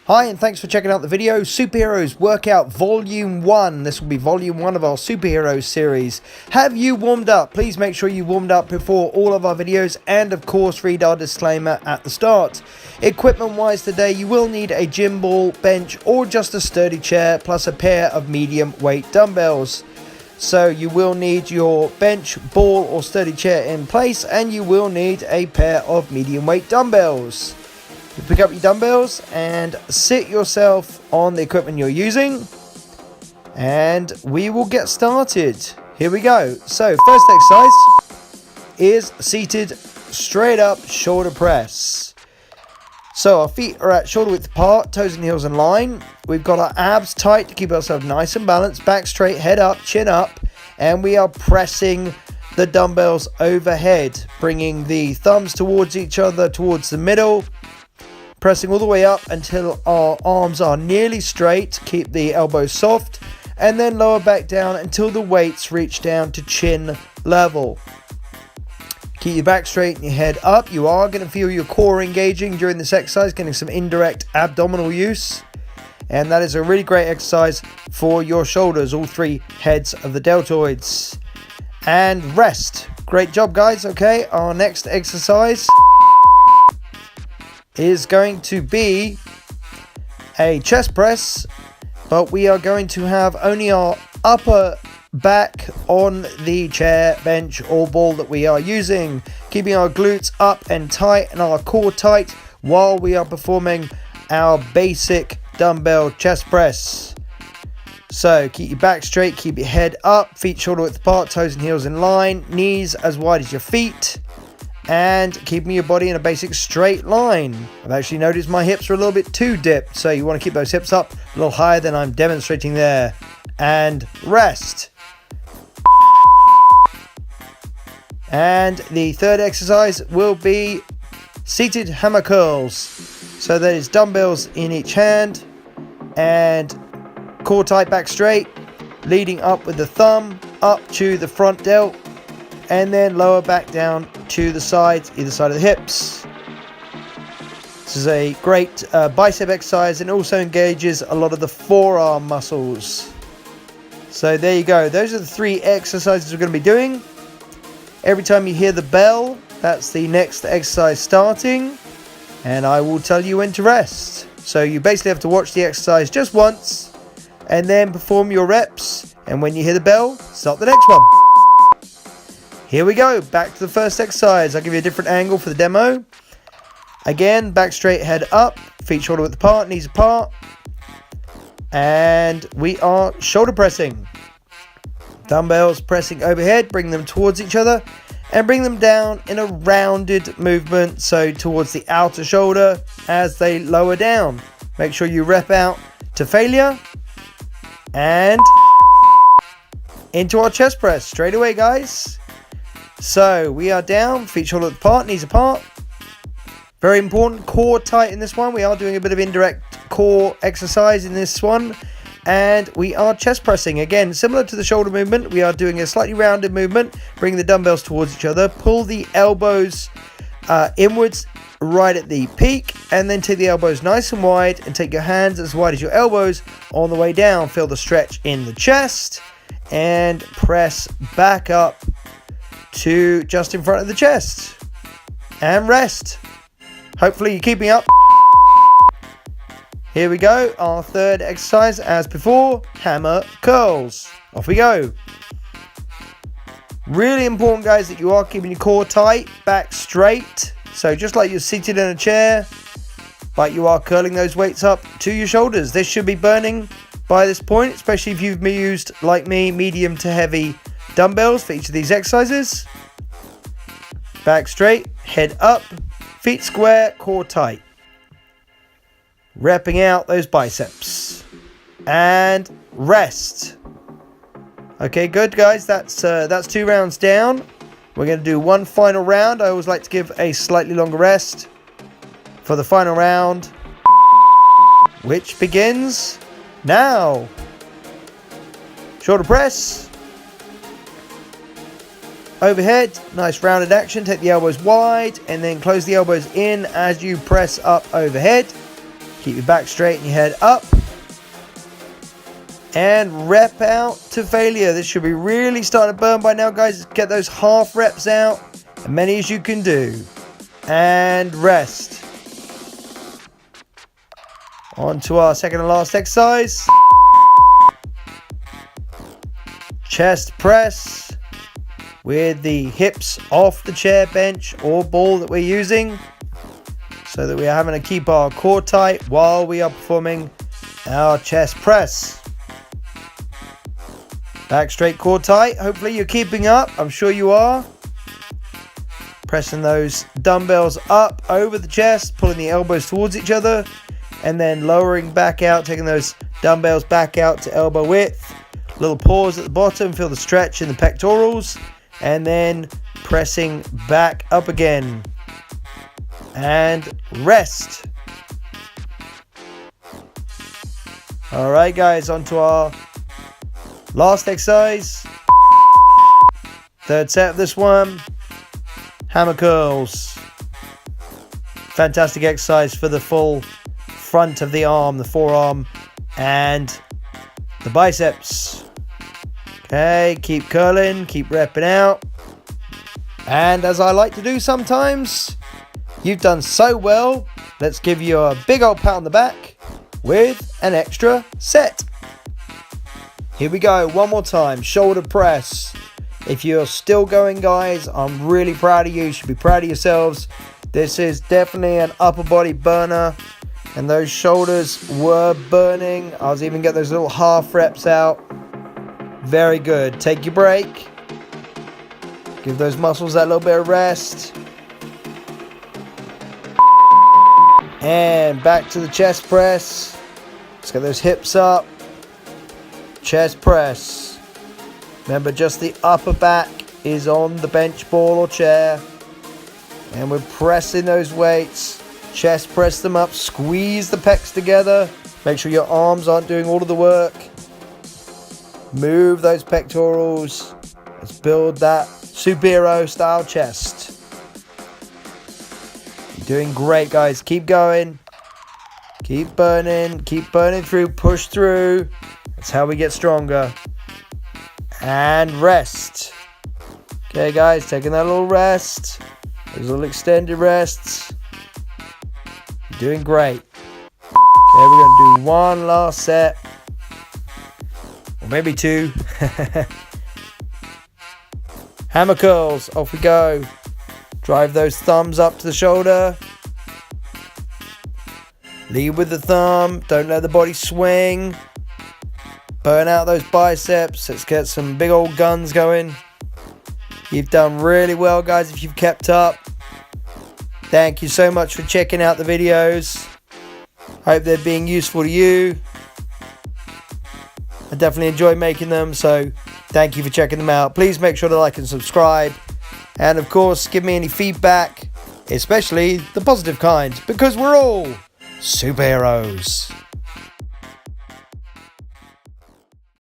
Hi, and thanks for checking out the video. Superheroes Workout Volume 1. This will be Volume 1 of our Superheroes series. Have you warmed up? Please make sure you warmed up before all of our videos, and of course read our disclaimer at the start. Equipment wise today, you will need a gym ball, bench, or just a sturdy chair, plus a pair of medium weight dumbbells. So you will need your bench, ball, or sturdy chair in place, and you will need a pair of medium weight dumbbells. You pick up your dumbbells and sit yourself on the equipment you're using, and we will get started. Here we go. So first exercise is seated straight up shoulder press. So our feet are at shoulder width apart, toes and heels in line. We've got our abs tight to keep ourselves nice and balanced, back straight, head up, chin up, and we are pressing the dumbbells overhead, bringing the thumbs towards each other, towards the middle, pressing all the way up until our arms are nearly straight. Keep the elbows soft, and then lower back down until the weights reach down to chin level. Keep your back straight and your head up. You are going to feel your core engaging during this exercise, getting some indirect abdominal use, and that is a really great exercise for your shoulders, all three heads of the deltoids. And rest. Great job, guys. Okay, our next exercise is going to be a chest press, but we are going to have only our upper back on the chair, bench, or ball that we are using, keeping our glutes up and tight and our core tight while we are performing our basic dumbbell chest press. So keep your back straight, keep your head up, feet shoulder width apart, toes and heels in line, knees as wide as your feet, and keeping your body in a basic straight line. I've actually noticed my hips are a little bit too dipped, so you want to keep those hips up a little higher than I'm demonstrating there. And rest. And the third exercise will be seated hammer curls. So that is dumbbells in each hand and core tight, back straight, leading up with the thumb up to the front delt, and then lower back down to the sides, either side of the hips. This is a great bicep exercise, and also engages a lot of the forearm muscles. So there you go. Those are the three exercises we're going to be doing. Every time you hear the bell, that's the next exercise starting, and I will tell you when to rest. So you basically have to watch the exercise just once, and then perform your reps, and when you hear the bell, start the next one. Here we go, back to the first exercise. I'll give you a different angle for the demo. Again, back straight, head up, feet shoulder width apart, knees apart. And we are shoulder pressing. Dumbbells pressing overhead, bring them towards each other, and bring them down in a rounded movement, so towards the outer shoulder as they lower down. Make sure you rep out to failure. And into our chest press, straight away, guys. So we are down, feet shoulder width apart, knees apart. Very important, core tight in this one. We are doing a bit of indirect core exercise in this one. And we are chest pressing. Again, similar to the shoulder movement, we are doing a slightly rounded movement. Bring the dumbbells towards each other. Pull the elbows inwards right at the peak. And then take the elbows nice and wide. And take your hands as wide as your elbows on the way down. Feel the stretch in the chest. And press back up to just in front of the chest, and rest. Hopefully you're keeping up. Here we go, our third exercise as before, hammer curls. Off we go. Really important, guys, that you are keeping your core tight, back straight, so just like you're seated in a chair, but you are curling those weights up to your shoulders. This should be burning by this point, especially if you've used, like me, medium to heavy dumbbells for each of these exercises. Back straight, head up, feet square, core tight. Repping out those biceps. And rest. Okay, good, guys. That's 2 rounds down. We're going to do one final round. I always like to give a slightly longer rest for the final round, which begins now. Shoulder press. Overhead, nice rounded action. Take the elbows wide and then close the elbows in as you press up overhead. Keep your back straight and your head up. And rep out to failure. This should be really starting to burn by now, guys. Get those half reps out. As many as you can do. And rest. On to our second and last exercise. Chest press with the hips off the chair, bench or ball that we're using, so that we are having to keep our core tight while we are performing our chest press. Back straight, core tight. Hopefully you're keeping up. I'm sure you are. Pressing those dumbbells up over the chest, pulling the elbows towards each other, and then lowering back out, taking those dumbbells back out to elbow width. Little pause at the bottom, feel the stretch in the pectorals, and then pressing back up again. And rest. Alright guys, on to our last exercise. Third set of this one. Hammer curls. Fantastic exercise for the full front of the arm, the forearm, and the biceps. Okay, keep curling, keep repping out. And as I like to do sometimes, you've done so well. Let's give you a big old pat on the back with an extra set. Here we go, one more time, shoulder press. If you're still going, guys, I'm really proud of you. You should be proud of yourselves. This is definitely an upper body burner. And those shoulders were burning. I was even getting those little half reps out. Very good. Take your break. Give those muscles that little bit of rest. And back to the chest press. Let's get those hips up. Chest press. Remember, just the upper back is on the bench, ball or chair. And we're pressing those weights. Chest press them up. Squeeze the pecs together. Make sure your arms aren't doing all of the work. Move those pectorals. Let's build that superhero style chest. You're doing great, guys. Keep going. Keep burning. Keep burning through. Push through. That's how we get stronger. And rest. Okay, guys. Taking that little rest. Those little extended rests. You're doing great. Okay, we're going to do one last set. Or maybe two. Hammer curls. Off we go. Drive those thumbs up to the shoulder. Lead with the thumb. Don't let the body swing. Burn out those biceps. Let's get some big old guns going. You've done really well, guys, if you've kept up. Thank you so much for checking out the videos. Hope they're being useful to you. I definitely enjoy making them, so thank you for checking them out. Please make sure to like and subscribe. And of course, give me any feedback, especially the positive kind, because we're all superheroes.